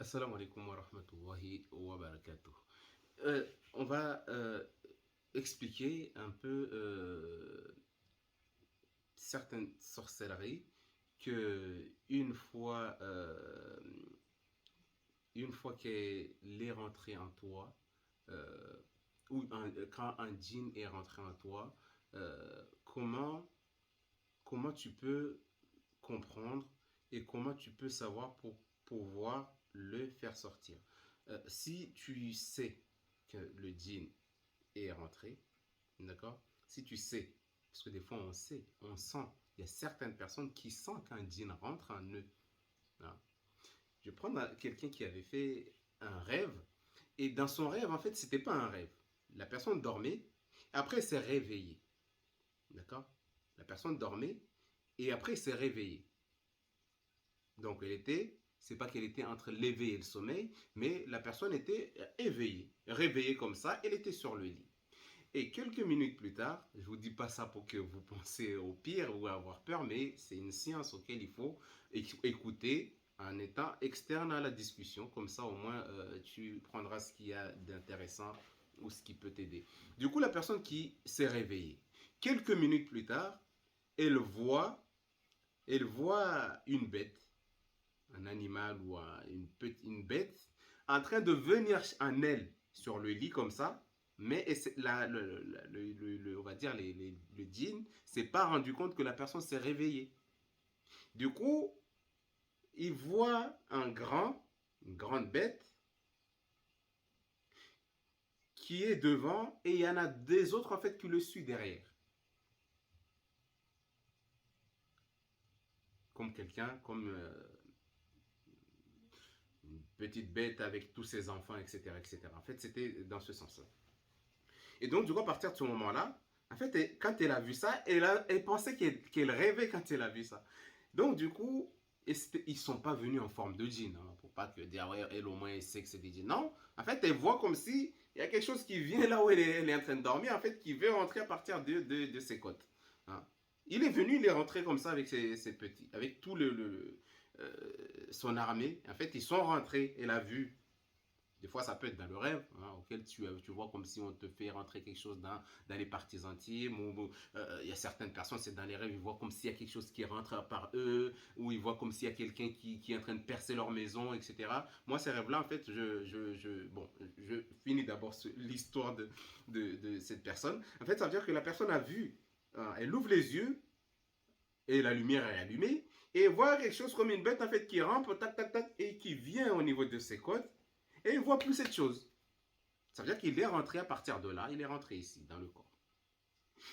Assalamu alaikum wa rahmatullahi wa barakatuh. On va expliquer un peu certaines sorcelleries que une fois qu'elle est rentrée en toi, euh, quand un djinn est rentré en toi, comment tu peux comprendre et comment tu peux savoir pour pouvoir le faire sortir. Si tu sais que le djinn est rentré, d'accord. Si tu sais, parce que des fois on sait, on sent, il y a certaines personnes qui sentent qu'un djinn rentre en eux. Hein. Je vais prendre quelqu'un qui avait fait un rêve, et dans son rêve, en fait, c'était pas un rêve. La personne dormait, après elle s'est réveillée. D'accord. La personne dormait, et après elle s'est réveillée. Donc c'est pas qu'elle était entre l'éveil et le sommeil, mais la personne était éveillée, réveillée comme ça, elle était sur le lit. Et quelques minutes plus tard, je vous dis pas ça pour que vous pensiez au pire ou avoir peur, mais c'est une science auquel il faut écouter en étant externe à la discussion. Comme ça, au moins, tu prendras ce qu'il y a d'intéressant ou ce qui peut t'aider. Du coup, la personne qui s'est réveillée, quelques minutes plus tard, elle voit, elle voit une bête, un animal ou une bête en train de venir en elle sur le lit comme ça, mais on va dire le djinn s'est pas rendu compte que la personne s'est réveillée. Du coup, il voit une grande bête qui est devant et il y en a des autres en fait qui le suivent derrière. Comme quelqu'un, comme une petite bête avec tous ses enfants, etc., etc. En fait, c'était dans ce sens-là. Et donc, du coup, à partir de ce moment-là, en fait, quand elle a vu ça, elle pensait qu'elle rêvait quand elle a vu ça. Donc, du coup, ils ne sont pas venus en forme de djinn, hein, pour pas que dire, ouais, elle au moins, elle sait que c'est des djinns. Non, en fait, elle voit comme si il y a quelque chose qui vient là où elle est en train de dormir, en fait, qui veut rentrer à partir de ses côtes. Hein. Il est venu, il est rentré comme ça avec ses petits, avec tout son armée. En fait, ils sont rentrés, elle a vu. Des fois, ça peut être dans le rêve, hein, auquel tu vois comme si on te fait rentrer quelque chose dans les parties intimes. Ou il y a certaines personnes, c'est dans les rêves, ils voient comme s'il y a quelque chose qui rentre par eux, ou ils voient comme s'il y a quelqu'un qui est en train de percer leur maison, etc. Moi, ces rêves-là, en fait, je finis d'abord l'histoire de cette personne. En fait, ça veut dire que la personne a vu, hein, elle ouvre les yeux, et la lumière est allumée, et voit quelque chose comme une bête, en fait, qui rampe, tac, tac, tac, et qui vient au niveau de ses côtes et il ne voit plus cette chose. Ça veut dire qu'il est rentré à partir de là, il est rentré ici, dans le corps.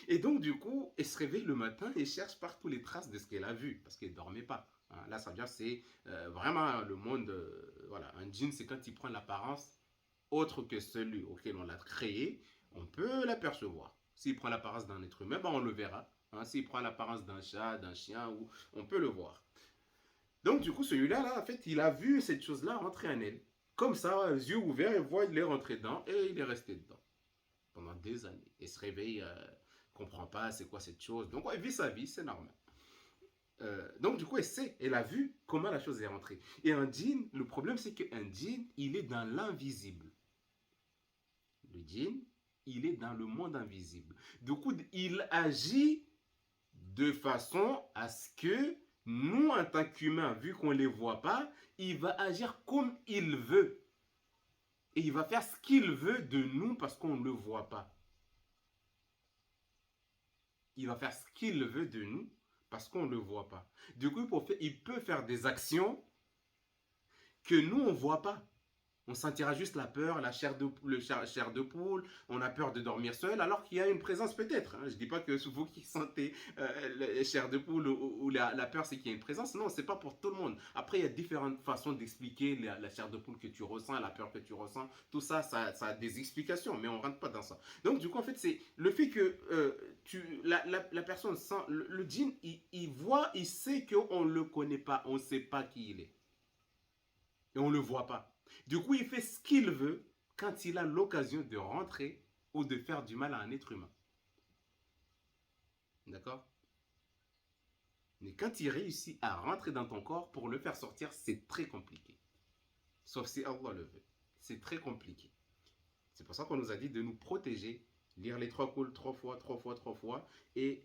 Et donc, du coup, elle se réveille le matin et cherche partout les traces de ce qu'elle a vu, parce qu'elle ne dormait pas. Là, ça veut dire que c'est vraiment le monde. Voilà, un djinn, c'est quand il prend l'apparence autre que celui auquel on l'a créé, on peut l'apercevoir. S'il prend l'apparence d'un être humain, ben on le verra. Hein, s'il prend l'apparence d'un chat, d'un chien, on peut le voir. Donc, du coup, celui-là, là, en fait, il a vu cette chose-là rentrer en elle. Comme ça, les yeux ouverts, il voit, il est rentré dedans et il est resté dedans pendant des années. Il se réveille, comprend pas c'est quoi cette chose. Donc, ouais, il vit sa vie, c'est normal. Donc, du coup, elle a vu comment la chose est rentrée. Et un djinn, le problème, c'est qu'un djinn, il est dans l'invisible. Le djinn, il est dans le monde invisible. Du coup, il agit de façon à ce que nous, en tant qu'humains, vu qu'on ne les voit pas, il va agir comme il veut. Et il va faire ce qu'il veut de nous parce qu'on ne le voit pas. Il va faire ce qu'il veut de nous parce qu'on ne le voit pas. Du coup, il peut faire des actions que nous, on ne voit pas. On sentira juste la peur, chair de poule, on a peur de dormir seul, alors qu'il y a une présence peut-être. Hein. Je ne dis pas que vous qui sentez la chair de poule ou la peur, c'est qu'il y a une présence. Non, c'est pas pour tout le monde. Après, il y a différentes façons d'expliquer la chair de poule que tu ressens, la peur que tu ressens. Tout ça, ça a des explications, mais on ne rentre pas dans ça. Donc, du coup, en fait, c'est le fait que la personne sent, le djinn, il voit, il sait qu'on ne le connaît pas, on ne sait pas qui il est. Et on ne le voit pas. Du coup, il fait ce qu'il veut quand il a l'occasion de rentrer ou de faire du mal à un être humain. D'accord. Mais quand il réussit à rentrer dans ton corps, pour le faire sortir, c'est très compliqué. sauf si Allah le veut. C'est très compliqué. C'est pour ça qu'on nous a dit de nous protéger, lire les 3 couls 3 fois, 3 fois, 3 fois, et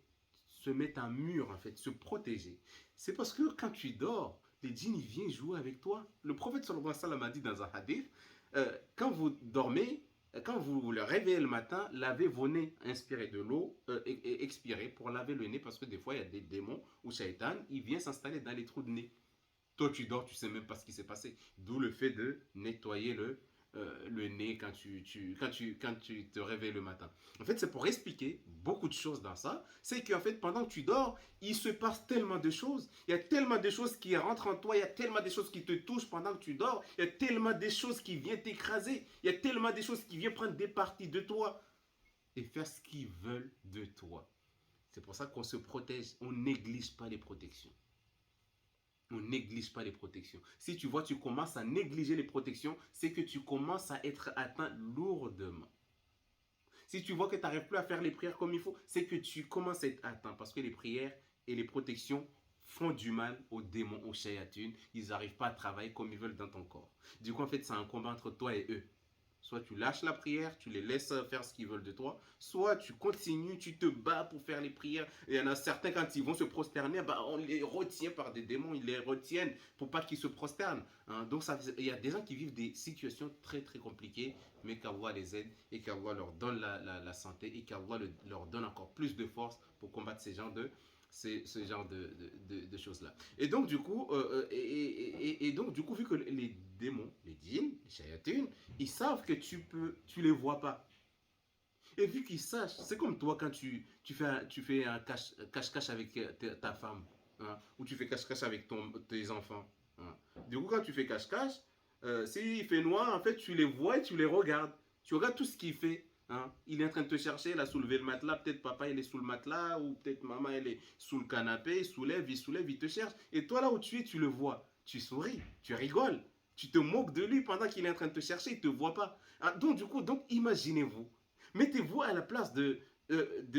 se mettre un mur, en fait, se protéger. C'est parce que quand tu dors, les djinns, ils viennent jouer avec toi. Le prophète sallallahu alayhi wa sallam a dit dans un hadith, quand vous dormez, quand vous vous réveillez le matin, lavez vos nez, inspirez de l'eau et expirez pour laver le nez, parce que des fois, il y a des démons ou shaitan, il vient s'installer dans les trous de nez. Toi, tu dors, tu sais même pas ce qui s'est passé. D'où le fait de nettoyer le nez quand tu te réveilles le matin. En fait, c'est pour expliquer beaucoup de choses dans ça. C'est qu'en fait, pendant que tu dors, il se passe tellement de choses. Il y a tellement de choses qui rentrent en toi. Il y a tellement de choses qui te touchent pendant que tu dors. Il y a tellement de choses qui viennent t'écraser. Il y a tellement de choses qui viennent prendre des parties de toi et faire ce qu'ils veulent de toi. C'est pour ça qu'on se protège. On néglige pas les protections. On néglige pas les protections. Si tu vois, tu commences à négliger les protections, c'est que tu commences à être atteint lourdement. Si tu vois que tu n'arrives plus à faire les prières comme il faut, c'est que tu commences à être atteint parce que les prières et les protections font du mal aux démons, aux shayatun. Ils n'arrivent pas à travailler comme ils veulent dans ton corps. Du coup, en fait, c'est un combat entre toi et eux. Soit tu lâches la prière, tu les laisses faire ce qu'ils veulent de toi, soit tu continues, tu te bats pour faire les prières. Et il y en a certains, quand ils vont se prosterner, bah, on les retient par des démons, ils les retiennent pour pas qu'ils se prosternent. Hein. Donc il y a des gens qui vivent des situations très très compliquées, mais qu'Allah les aide et qu'Allah leur donne la santé et qu'Allah leur donne encore plus de force pour combattre ce genre de choses-là. Et donc, du coup, donc, du coup, vu que les démons, les djinns, les shayatun, ils savent que tu les vois pas. Et vu qu'ils sachent, c'est comme toi quand tu fais un cache-cache avec ta femme, hein, ou tu fais cache-cache avec tes enfants. Hein. Du coup, quand tu fais cache-cache, s'il fait noir, en fait, tu les vois et tu les regardes. Tu regardes tout ce qu'il fait. Hein. Il est en train de te chercher, il a soulevé le matelas, peut-être papa il est sous le matelas, ou peut-être maman elle est sous le canapé, il soulève, il te cherche. Et toi là où tu es, tu le vois. Tu souris, tu rigoles, tu te moques de lui pendant qu'il est en train de te chercher, il ne te voit pas. Ah, donc du coup, donc imaginez-vous. Mettez-vous à la place de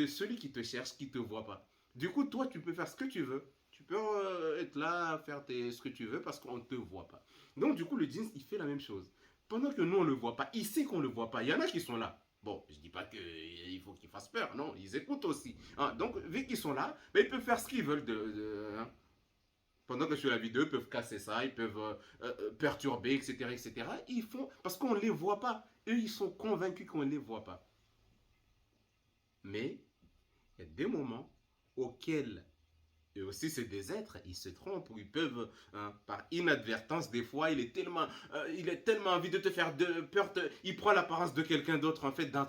celui qui te cherche, qui ne te voit pas. Du coup, toi, tu peux faire ce que tu veux. Tu peux être là, faire ce que tu veux parce qu'on ne te voit pas. Donc, du coup, le djinn, il fait la même chose. Pendant que nous, on ne le voit pas, il sait qu'on ne le voit pas. Il y en a qui sont là. Bon, je ne dis pas qu'il faut qu'ils fassent peur. Non, ils écoutent aussi. Hein, donc, vu qu'ils sont là, ben, ils peuvent faire ce qu'ils veulent. Hein. Pendant que sur la vidéo, ils peuvent casser ça, ils peuvent perturber, etc., etc. Ils font, parce qu'on ne les voit pas. Eux, ils sont convaincus qu'on ne les voit pas. Mais il y a des moments auxquels, et aussi c'est des êtres, ils se trompent, ou ils peuvent, hein, par inadvertance, des fois, il est tellement envie de te faire de peur, il prend l'apparence de quelqu'un d'autre, en fait, dans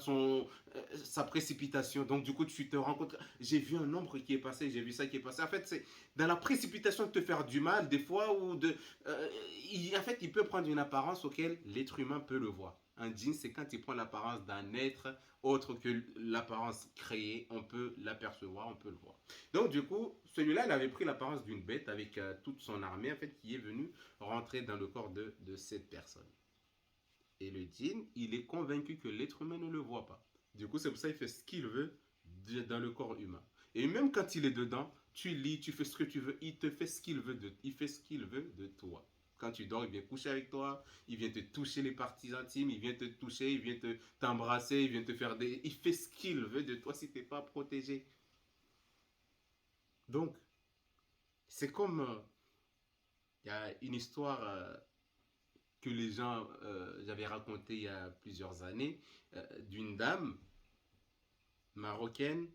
sa précipitation. Donc, du coup, tu te rends compte, j'ai vu un ombre qui est passé, j'ai vu ça qui est passé. En fait, c'est dans la précipitation de te faire du mal, des fois, en fait, il peut prendre une apparence auquel l'être humain peut le voir. Un djinn, c'est quand il prend l'apparence d'un être autre que l'apparence créée, on peut l'apercevoir, on peut le voir. Donc du coup, celui-là, il avait pris l'apparence d'une bête avec toute son armée, en fait, qui est venue rentrer dans le corps de cette personne. Et le djinn, il est convaincu que l'être humain ne le voit pas. Du coup, c'est pour ça qu'il fait ce qu'il veut dans le corps humain. Et même quand il est dedans, tu lis, tu fais ce que tu veux, il te fait ce qu'il veut il fait ce qu'il veut de toi. Quand tu dors, il vient coucher avec toi, il vient te toucher les parties intimes, il vient te toucher, il vient t'embrasser, il vient te faire des... Il fait ce qu'il veut de toi si tu n'es pas protégé. Donc, c'est comme... Il y a une histoire que les gens... j'avais racontée il y a plusieurs années, d'une dame marocaine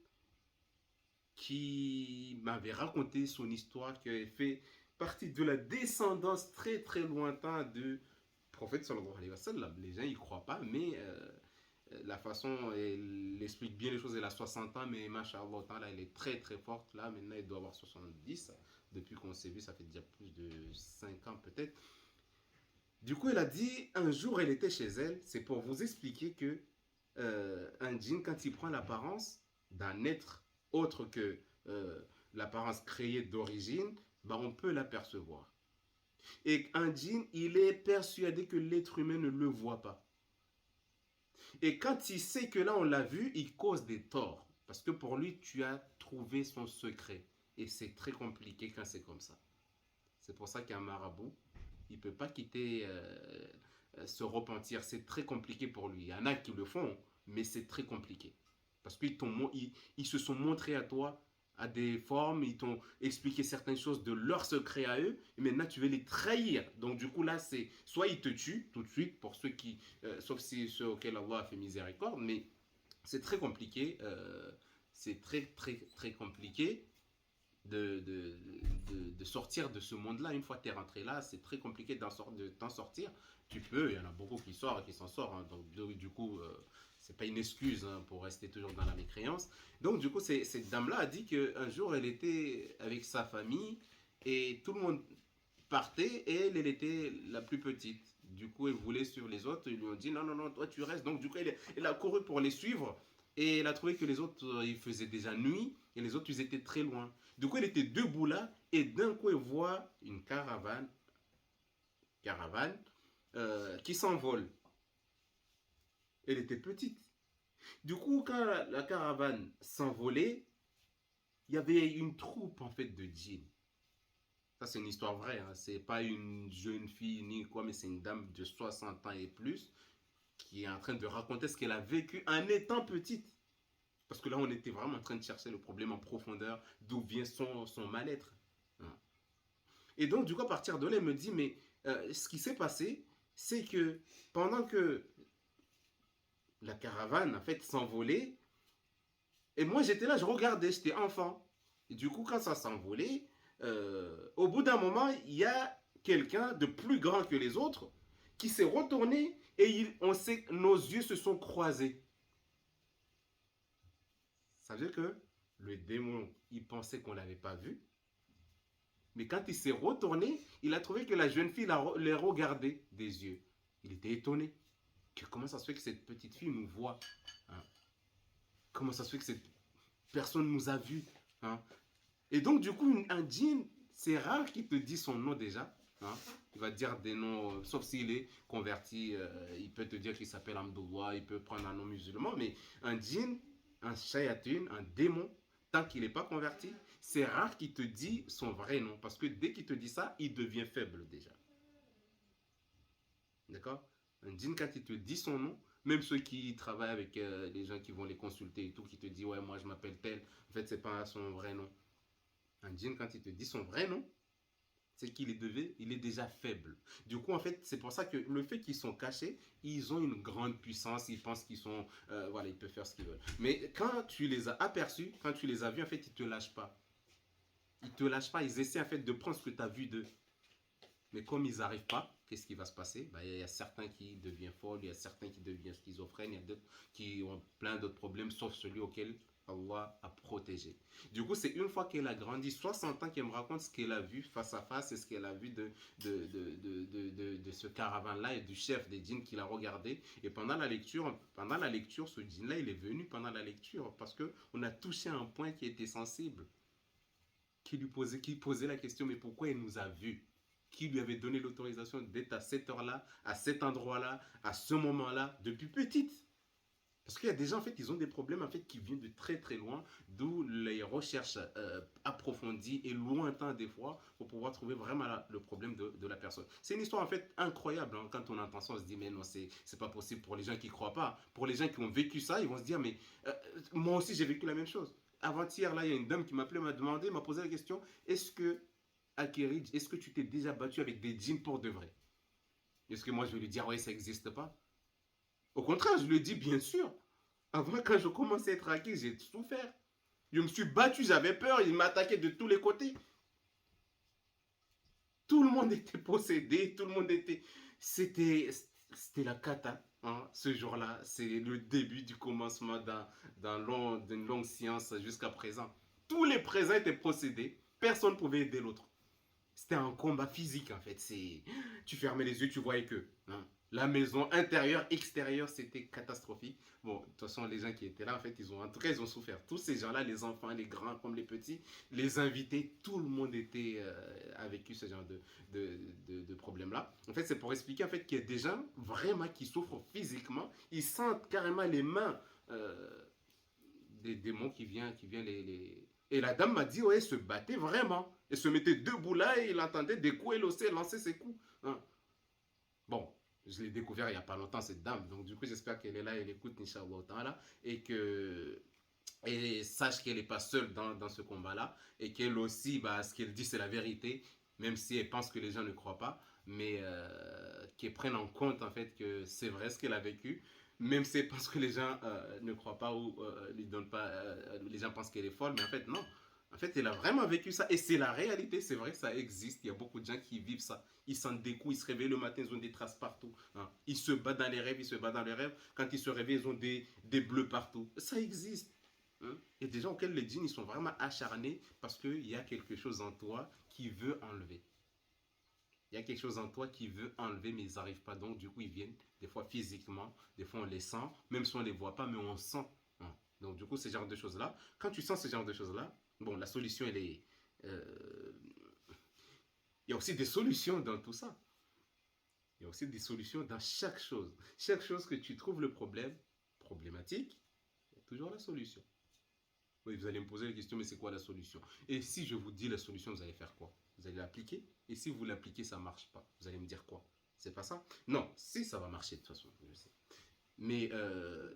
qui m'avait raconté son histoire, qui avait fait partie de la descendance très très lointaine du prophète sallallahu alayhi wa sallam. Les gens y croient pas, mais la façon, elle explique bien les choses. Elle a 60 ans, mais machallah, elle est très très forte. Là, maintenant, elle doit avoir 70. Depuis qu'on s'est vu, ça fait déjà plus de 5 ans peut-être. Du coup, elle a dit, un jour, elle était chez elle. C'est pour vous expliquer que un djinn, quand il prend l'apparence d'un être autre que l'apparence créée d'origine, ben, on peut l'apercevoir. Et un djinn, il est persuadé que l'être humain ne le voit pas. Et quand il sait que là, on l'a vu, il cause des torts. Parce que pour lui, tu as trouvé son secret. Et c'est très compliqué quand c'est comme ça. C'est pour ça qu'un marabout, Il ne peut pas quitter se repentir. C'est très compliqué pour lui. Il y en a qui le font, mais c'est très compliqué. Parce qu'ils se sont montrés à toi à des formes, ils t'ont expliqué certaines choses de leurs secrets à eux, et maintenant tu veux les trahir. Donc du coup là, c'est soit ils te tuent tout de suite, pour ceux qui, sauf si ceux auxquels Allah a fait miséricorde, mais c'est très compliqué, c'est très compliqué de sortir de ce monde-là. Une fois que tu es rentré là, c'est très compliqué de t'en sortir. Tu peux, il y en a beaucoup qui sortent et qui s'en sortent. Hein. Donc, du coup, c'est pas une excuse hein, pour rester toujours dans la mécréance. Donc, du coup, cette dame-là a dit qu'un jour, elle était avec sa famille et tout le monde partait et elle était la plus petite. Du coup, elle voulait suivre les autres. Ils lui ont dit non, non, non, toi tu restes. Donc, du coup, elle a couru pour les suivre et elle a trouvé que les autres, il faisait déjà nuit et les autres, ils étaient très loin. Du coup, elle était debout là et d'un coup, elle voit une caravane qui s'envole. Elle était petite. Du coup, quand la caravane s'envolait, il y avait une troupe en fait de djinns. Ça, c'est une histoire vraie. Hein. C'est pas une jeune fille ni quoi, mais c'est une dame de 60 ans et plus qui est en train de raconter ce qu'elle a vécu en étant petite. Parce que là, on était vraiment en train de chercher le problème en profondeur, d'où vient son mal-être. Hein. Et donc, du coup, à partir de là, elle me dit, mais ce qui s'est passé, c'est que pendant que la caravane, en fait, s'envolait, et moi, j'étais là, je regardais, j'étais enfant. Et du coup, quand ça s'envolait, au bout d'un moment, il y a quelqu'un de plus grand que les autres qui s'est retourné et on sait, nos yeux se sont croisés. Ça veut dire que le démon, il pensait qu'on ne l'avait pas vu. Mais quand il s'est retourné, il a trouvé que la jeune fille les regardait des yeux. Il était étonné. Comment ça se fait que cette petite fille nous voit hein? Comment ça se fait que cette personne nous a vus hein? Et donc, du coup, un djinn, c'est rare qu'il te dise son nom déjà. Hein? Il va te dire des noms, sauf s'il est converti, il peut te dire qu'il s'appelle Amdouwa, il peut prendre un nom musulman, mais un djinn, un shayatin, un démon, tant qu'il n'est pas converti, c'est rare qu'il te dise son vrai nom, parce que dès qu'il te dit ça, il devient faible déjà. D'accord? Un djinn, quand il te dit son nom, même ceux qui travaillent avec les gens qui vont les consulter et tout, qui te disent, ouais, moi je m'appelle tel, en fait, c'est pas son vrai nom. Un djinn, quand il te dit son vrai nom, c'est qu'il il est déjà faible. Du coup, en fait, c'est pour ça que le fait qu'ils sont cachés, ils ont une grande puissance, ils pensent qu'ils sont, voilà, ils peuvent faire ce qu'ils veulent. Mais quand tu les as aperçus, quand tu les as vus, en fait, ils ne te lâchent pas. Ils ne te lâchent pas, ils essaient en fait de prendre ce que tu as vu d'eux. Mais comme ils n'arrivent pas, qu'est-ce qui va se passer? Il y a certains qui deviennent folles, il y a certains qui deviennent schizophrènes, il y a d'autres qui ont plein d'autres problèmes, sauf celui auquel Allah a protégé. Du coup, c'est une fois qu'elle a grandi, 60 ans, qu'elle me raconte ce qu'elle a vu face à face et ce qu'elle a vu de ce caravane-là et du chef des djinns qui l'a regardé. Et pendant la lecture, ce djinn-là, il est venu pendant la lecture parce qu'on a touché un point qui était sensible, qui posait la question, mais pourquoi il nous a vus? Qui lui avait donné l'autorisation d'être à cette heure-là, à cet endroit-là, à ce moment-là, depuis petite. Parce qu'il y a des gens, en fait, ils ont des problèmes, en fait, qui viennent de très, très loin, d'où les recherches approfondies et lointaines, des fois, pour pouvoir trouver vraiment le problème de la personne. C'est une histoire, en fait, incroyable. Hein. Quand on entend ça, on se dit, mais non, c'est pas possible pour les gens qui ne croient pas. Pour les gens qui ont vécu ça, ils vont se dire, mais moi aussi, j'ai vécu la même chose. Avant-hier, là, il y a une dame qui m'a appelé, m'a demandé, m'a posé la question, est-ce que Akiridj, est-ce que tu t'es déjà battu avec des djinns pour de vrai? Est-ce que moi je vais lui dire, ouais, ça n'existe pas? Au contraire, je lui dis, bien sûr. Avant, quand je commençais à être hacké, j'ai souffert. Je me suis battu, j'avais peur, il m'attaquait de tous les côtés. Tout le monde était possédé, tout le monde était... C'était la cata, hein, ce jour-là. C'est le début du commencement d'une longue science jusqu'à présent. Tous les présents étaient possédés, personne ne pouvait aider l'autre. C'était un combat physique en fait. Tu fermais les yeux, tu voyais que hein, la maison intérieure, extérieure, c'était catastrophique. Bon, de toute façon, les gens qui étaient là, en fait, en tout cas, ils ont souffert. Tous ces gens-là, les enfants, les grands comme les petits, les invités, tout le monde a vécu ce genre de problème-là. En fait, c'est pour expliquer en fait qu'il y a des gens vraiment qui souffrent physiquement. Ils sentent carrément les mains des démons qui viennent les... Et la dame m'a dit, ouais, elle se battait vraiment. Elle se mettait debout là et il entendait des coups, elle aussi, elle lançait ses coups. Hein. je l'ai découvert il n'y a pas longtemps, cette dame. Donc, du coup, j'espère qu'elle est là, elle écoute, Inch'Allah Ta'ala, et sache qu'elle n'est pas seule dans ce combat-là, et qu'elle aussi, bah, ce qu'elle dit, c'est la vérité, même si elle pense que les gens ne croient pas, mais qu'elle prenne en compte, en fait, que c'est vrai ce qu'elle a vécu, même si elle pense que les gens ne croient pas ou lui donnent pas, les gens pensent qu'elle est folle, mais en fait, non. En fait, elle a vraiment vécu ça, et c'est la réalité, c'est vrai, ça existe, il y a beaucoup de gens qui vivent ça. Ils sentent des coups, ils se réveillent le matin, ils ont des traces partout. Hein. Ils se battent dans les rêves, ils se battent dans les rêves. Quand ils se réveillent, ils ont des bleus partout. Ça existe. Hein. Il y a des gens auxquels les djinns ils sont vraiment acharnés parce qu'il y a quelque chose en toi qui veut enlever. Il y a quelque chose en toi qui veut enlever, mais ils n'arrivent pas. Donc, du coup, ils viennent, des fois physiquement, des fois on les sent, même si on ne les voit pas, mais on sent. Hein. Donc, du coup, ce genre de choses-là, quand tu sens ce genre de choses-là, bon, la solution, elle est. Il y a aussi des solutions dans tout ça. Il y a aussi des solutions dans chaque chose. Chaque chose que tu trouves le problème, problématique, il y a toujours la solution. Oui, vous allez me poser la question, mais c'est quoi la solution? Et si je vous dis la solution, vous allez faire quoi? Vous allez l'appliquer? Et si vous l'appliquez, ça ne marche pas, vous allez me dire quoi? C'est pas ça? Non, si ça va marcher de toute façon, je sais. Mais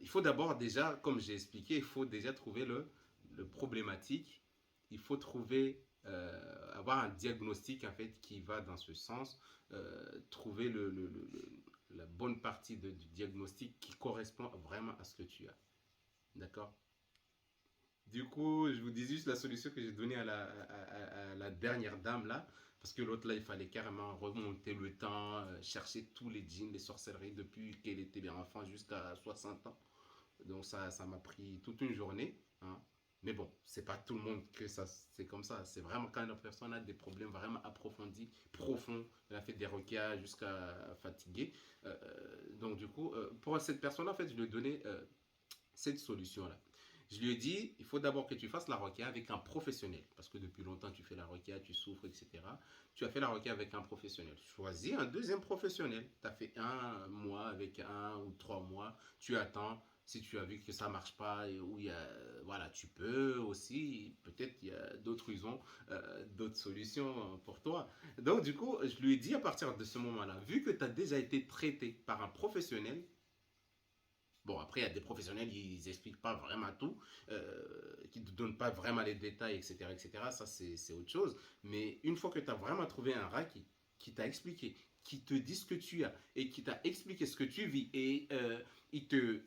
il faut d'abord déjà, comme j'ai expliqué, il faut déjà trouver le problématique. Il faut trouver, avoir un diagnostic en fait qui va dans ce sens, trouver la bonne partie du diagnostic qui correspond vraiment à ce que tu as. D'accord? Du coup, je vous dis juste la solution que j'ai donnée à la dernière dame là, parce que l'autre là, il fallait carrément remonter le temps, chercher tous les djinns, les sorcelleries depuis qu'elle était bien enfant jusqu'à 60 ans. Donc ça m'a pris toute une journée. Hein. Mais bon, c'est pas tout le monde que ça c'est comme ça. C'est vraiment quand une personne a des problèmes vraiment approfondis, profonds. Elle a fait des requêtes jusqu'à fatiguer. Donc du coup, pour cette personne-là, en fait, je lui ai donné cette solution-là. Je lui ai dit, il faut d'abord que tu fasses la requête avec un professionnel. Parce que depuis longtemps, tu fais la requête, tu souffres, etc. Tu as fait la requête avec un professionnel. Choisis un deuxième professionnel. Tu as fait un mois avec 1 ou 3 mois. Tu attends. Si tu as vu que ça ne marche pas, ou il y a, voilà, tu peux aussi, peut-être il y a d'autres raisons, d'autres solutions pour toi. Donc du coup, je lui ai dit à partir de ce moment-là, vu que tu as déjà été traité par un professionnel, bon, après, il y a des professionnels, ils n'expliquent pas vraiment tout, qui ne te donnent pas vraiment les détails, etc. etc. Ça, c'est autre chose. Mais une fois que tu as vraiment trouvé un rat qui t'a expliqué, qui te dit ce que tu as et qui t'a expliqué ce que tu vis et il te,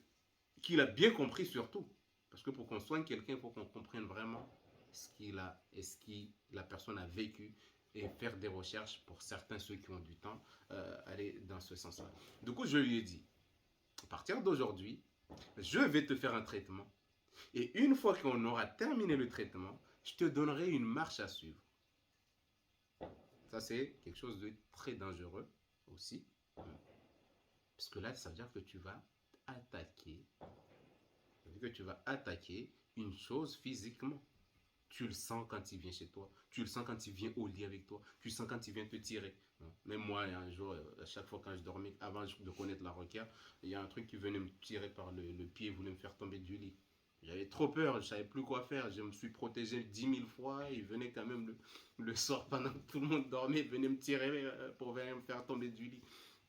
qu'il a bien compris surtout. Parce que pour qu'on soigne quelqu'un, il faut qu'on comprenne vraiment ce qu'il a et ce que la personne a vécu et faire des recherches pour certains, ceux qui ont du temps, aller dans ce sens-là. Du coup, je lui ai dit, à partir d'aujourd'hui, je vais te faire un traitement. Et une fois qu'on aura terminé le traitement, je te donnerai une marche à suivre. Ça, c'est quelque chose de très dangereux aussi. Parce que là, ça veut dire que tu vas attaquer. Ça veut dire que tu vas attaquer une chose physiquement. Tu le sens quand il vient chez toi. Tu le sens quand il vient au lit avec toi. Tu le sens quand il vient te tirer. Même moi, un jour, à chaque fois quand je dormais, avant de connaître la requête, il y a un truc qui venait me tirer par le pied, voulait me faire tomber du lit. J'avais trop peur, je ne savais plus quoi faire. Je me suis protégé 10 000 fois. Il venait quand même le soir pendant que tout le monde dormait, il venait me tirer pour venir me faire tomber du lit.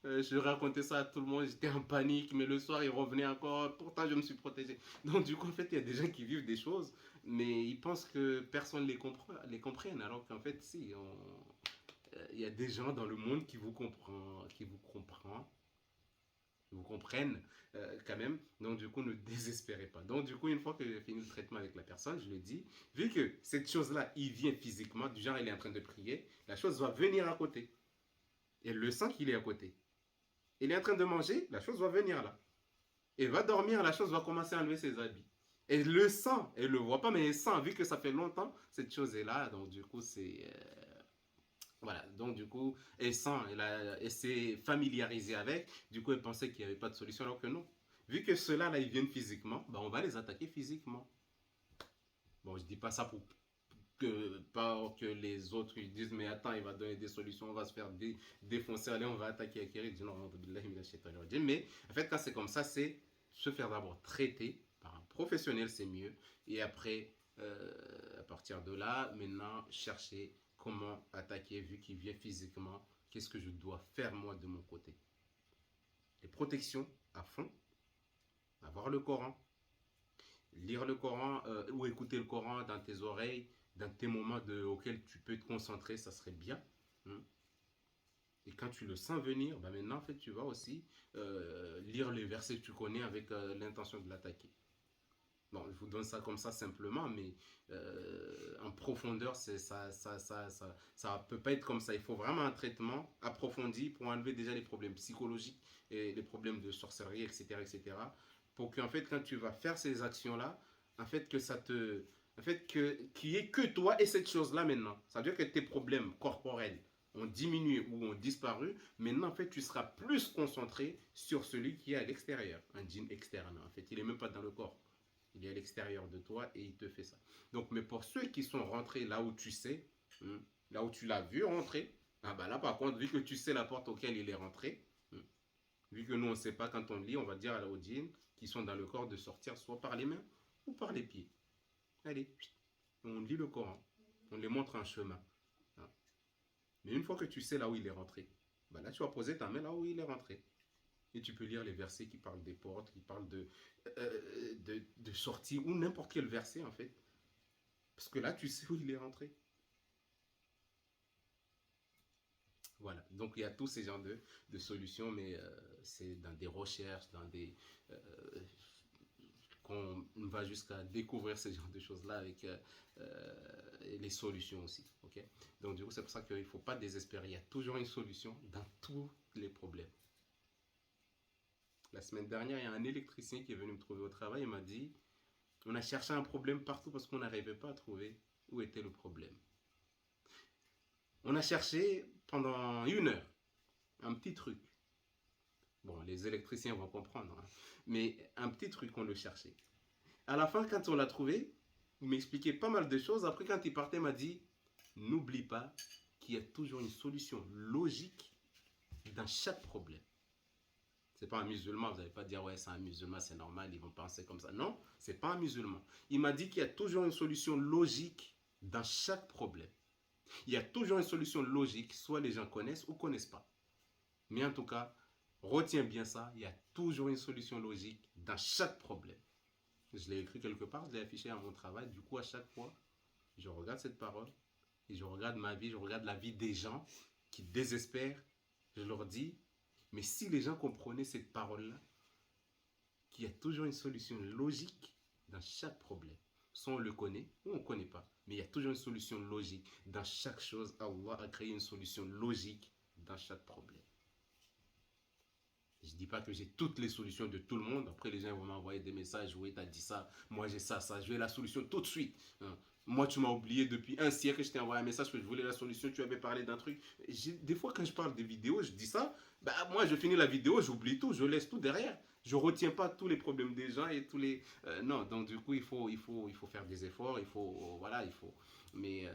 Je racontais ça à tout le monde, j'étais en panique, mais le soir il revenait encore, pourtant je me suis protégé. Donc du coup en fait il y a des gens qui vivent des choses, mais ils pensent que personne les comprenne, alors qu'en fait si, il y a des gens dans le monde qui vous comprennent quand même. Donc du coup, ne désespérez pas. Donc du coup, une fois que j'ai fini le traitement avec la personne, je lui dis, vu que cette chose-là, il vient physiquement, du genre il est en train de prier, la chose va venir à côté. Elle le sent qu'il est à côté. Il est en train de manger, la chose va venir là. Il va dormir, la chose va commencer à enlever ses habits. Elle le sent, elle le voit pas, mais elle sent, vu que ça fait longtemps, cette chose est là. Donc du coup, c'est... voilà, donc du coup, elle sent, elle s'est familiarisée avec, du coup, elle pensait qu'il n'y avait pas de solution, alors que non. Vu que ceux-là, là, ils viennent physiquement, bah, on va les attaquer physiquement. Bon, je dis pas ça pour pas que les autres ils disent, mais attends, il va donner des solutions, on va se faire défoncer, allez, on va attaquer Akiri. Je dis non, mais en fait, quand c'est comme ça, c'est se faire d'abord traiter par un professionnel, c'est mieux. Et après, à partir de là, maintenant, chercher comment attaquer, vu qu'il vient physiquement, qu'est-ce que je dois faire moi de mon côté. protection à fond, avoir le Coran, lire le Coran ou écouter le Coran dans tes oreilles, dans tes moments auxquels tu peux te concentrer, ça serait bien. Hein. Et quand tu le sens venir, ben maintenant, en fait, tu vas aussi lire les versets que tu connais avec l'intention de l'attaquer. Bon, je vous donne ça comme ça simplement, mais en profondeur, ça peut pas être comme ça. Il faut vraiment un traitement approfondi pour enlever déjà les problèmes psychologiques et les problèmes de sorcellerie, etc., etc. Pour qu'en fait, quand tu vas faire ces actions-là, en fait, que ça te, en fait, qu'il n'y ait que toi et cette chose-là maintenant. Ça veut dire que tes problèmes corporels ont diminué ou ont disparu. Maintenant, en fait, tu seras plus concentré sur celui qui est à l'extérieur, un djinn externe. En fait, il n'est même pas dans le corps. Il est à l'extérieur de toi et il te fait ça. Donc, mais pour ceux qui sont rentrés là où tu sais, là où tu l'as vu rentrer, ah bah là par contre, vu que tu sais la porte auquel il est rentré, vu que nous on ne sait pas quand on lit, on va dire à la djinns qui sont dans le corps de sortir soit par les mains ou par les pieds. Allez, on lit le Coran, on les montre un chemin. Mais une fois que tu sais là où il est rentré, bah là tu vas poser ta main là où il est rentré. Et tu peux lire les versets qui parlent des portes, qui parlent de sortie, ou n'importe quel verset en fait. Parce que là, tu sais où il est rentré. Voilà. Donc il y a tous ces genres de solutions, mais c'est dans des recherches, dans des... qu'on va jusqu'à découvrir ces genres de choses-là avec les solutions aussi. Okay. Donc du coup, c'est pour ça qu'il ne faut pas désespérer. Il y a toujours une solution dans tous les problèmes. La semaine dernière, il y a un électricien qui est venu me trouver au travail et m'a dit, on a cherché un problème partout parce qu'on n'arrivait pas à trouver où était le problème. On a cherché pendant 1 heure un petit truc. Bon, les électriciens vont comprendre, hein, mais un petit truc on le cherchait. À la fin, quand on l'a trouvé, il m'expliquait pas mal de choses. Après, quand il partait, il m'a dit, n'oublie pas qu'il y a toujours une solution logique dans chaque problème. C'est pas un musulman, vous n'allez pas dire ouais c'est un musulman, c'est normal, ils vont penser comme ça. Non, c'est pas un musulman. Il m'a dit qu'il y a toujours une solution logique dans chaque problème. Il y a toujours une solution logique, soit les gens connaissent ou connaissent pas. Mais en tout cas, retiens bien ça, il y a toujours une solution logique dans chaque problème. Je l'ai écrit quelque part, je l'ai affiché à mon travail. Du coup, à chaque fois, je regarde cette parole et je regarde ma vie, je regarde la vie des gens qui désespèrent. Je leur dis, mais si les gens comprenaient cette parole-là, qu'il y a toujours une solution logique dans chaque problème. Soit on le connaît ou on ne connaît pas. Mais il y a toujours une solution logique. Dans chaque chose, Allah a créé une solution logique dans chaque problème. Je ne dis pas que j'ai toutes les solutions de tout le monde. Après, les gens vont m'envoyer des messages. Oui, tu as dit ça. Moi, j'ai ça. J'ai la solution tout de suite. Moi, tu m'as oublié depuis un siècle. Je t'ai envoyé un message que je voulais la solution. Tu avais parlé d'un truc. Des fois, quand je parle des vidéos, je dis ça. Bah, moi, je finis la vidéo, j'oublie tout. Je laisse tout derrière. Je ne retiens pas tous les problèmes des gens et tous les... non, donc du coup, il faut faire des efforts. Voilà, il faut... Mais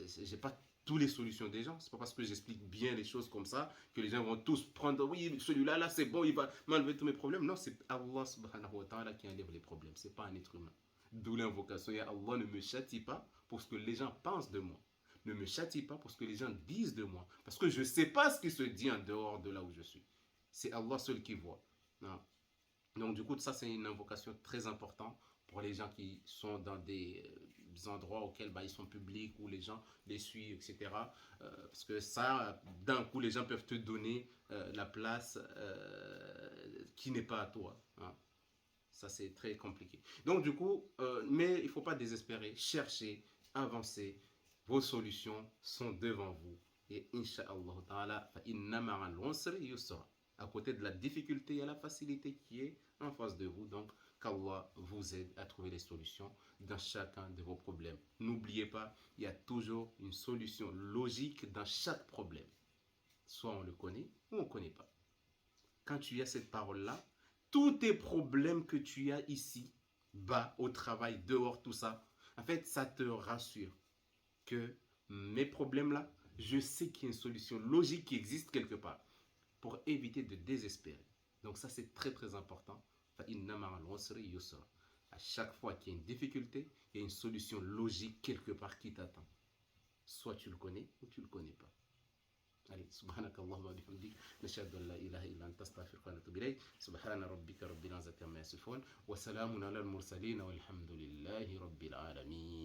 j'ai pas toutes les solutions des gens. C'est pas parce que j'explique bien les choses comme ça que les gens vont tous prendre, oui, celui-là, là, c'est bon, il va m'enlever tous mes problèmes. Non, c'est Allah subhanahu wa ta'ala qui enlève les problèmes. C'est pas un être humain. D'où l'invocation, et Allah ne me châtie pas pour ce que les gens pensent de moi. Ne me châtie pas pour ce que les gens disent de moi. Parce que je ne sais pas ce qui se dit en dehors de là où je suis. C'est Allah seul qui voit. Non. Donc du coup, ça c'est une invocation très importante pour les gens qui sont dans des endroits auxquels ils sont publics, où les gens les suivent, etc. Parce que ça, d'un coup, les gens peuvent te donner la place qui n'est pas à toi. Hein. Ça, c'est très compliqué. Donc du coup, mais il ne faut pas désespérer. Cherchez, avancez. Vos solutions sont devant vous. Et Inch'Allah ta'ala, à côté de la difficulté, il y a la facilité qui est en face de vous. Donc, qu'Allah vous aide à trouver les solutions dans chacun de vos problèmes. N'oubliez pas, il y a toujours une solution logique dans chaque problème. Soit on le connaît ou on ne connaît pas. Quand tu as cette parole-là, tous tes problèmes que tu as ici, bas, au travail, dehors, tout ça, en fait, ça te rassure que mes problèmes-là, je sais qu'il y a une solution logique qui existe quelque part pour éviter de désespérer. Donc ça, c'est très très important. À chaque fois qu'il y a une difficulté, il y a une solution logique quelque part qui t'attend. Soit tu le connais ou tu ne le connais pas. Allez, subhanakallah wa bihamdik, nashhadu an la ilaha illa anta astaghfiruka wa atubu إليك سبحان ربك رب العزة عما يصفون وسلام على المرسلين والحمد لله رب العالمين